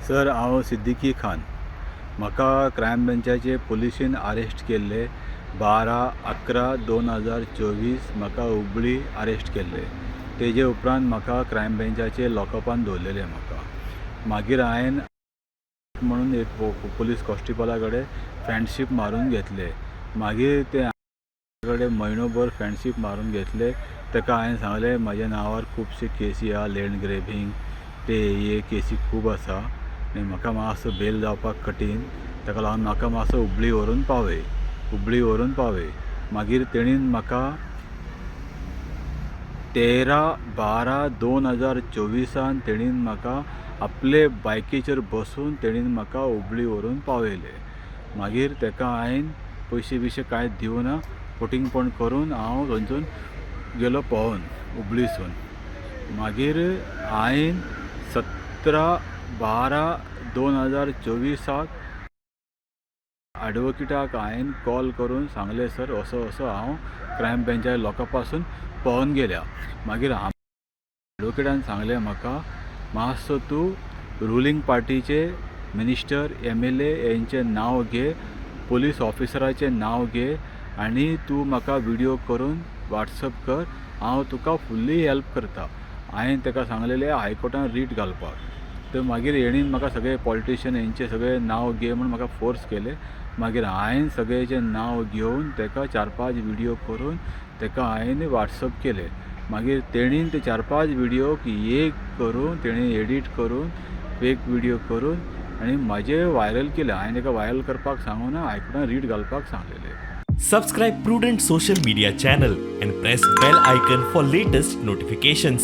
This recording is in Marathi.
सर, हांव सिद्दीकी खान. म्हाका क्रायम ब्रँचाचे पुलिशेन आरेस्ट केल्ले 12/11/2024 म्हाका हुबळी आरेस्ट केल्ले. तेजे उपरांत म्हाका क्रायम ब्रँचाचे लॉकअपान दवरलेले. मागीर हांवें म्हणून एक पुलीस कॉन्स्टेबला कडेन फ्रेंडशीप मारून घेतले. मागीर ते कडेन म्हयनोभर फ्रेंडशीप मारून घेतले. ताका हांवें सांगलें म्हाज्या नांवार खुबशे केसी आहा, लँड ग्रॅबिंग ते हे केसी खूब आसा आनी म्हाका मातसो बेल जावपाक कठीण. ताका लागून म्हाका मातसो हुबळी व्हरून पावय. मागीर तेणीन म्हाका 13/12/2024 तेणीन म्हाका आपले बायकीचेर बसून तेणीन म्हाका हुबळी व्हरून पावयले. मागीर ताका हांवें पयशे बिशे कांय दिवना, फोटिंगपण करून हांव थंयसून गेलो पळोवन हुबळीसून. मागीर हांवें 17/12/2024 एडवोकेटाक हांवें कॉल करून सांगलें, सर असो हांव क्रायम ब्रँचा लॉकअपासून पळोवन गेल्या. मागीर एडवोकेटान सांगलें म्हाका मातसो तूं रुलींग पार्टीचे मिनिस्टर, MLA यांचें नांव घे, पुलीस ऑफिसराचें नांव घे आनी तूं म्हाका विडियो करून WhatsApp कर. हांव तुका फुल्ली हेल्प करता. हांवें ताका सांगलेलें हायकोर्टान रीट घालपाक. तर मागीर हेणीन म्हाका सगळे पॉलिटिशियन यांचे सगळे नांव घे म्हूण म्हाका फोर्स केले. मागीर हांवें सगळेचे नांव घेवन ताका 4-5 विडियो करून ताका हांवें WhatsApp केले. मागीर तेणीन ते 4-5 विडियोक एक करून तेणीन एडिट करून फेक विडियो करून आनी म्हाजे व्हायरल केले. हांवें ताका व्हायरल करपाक सांगून ना, हायकोर्टान रीट घालपाक सांगलेले. Subscribe Prudent social media channel and press bell icon for latest notifications.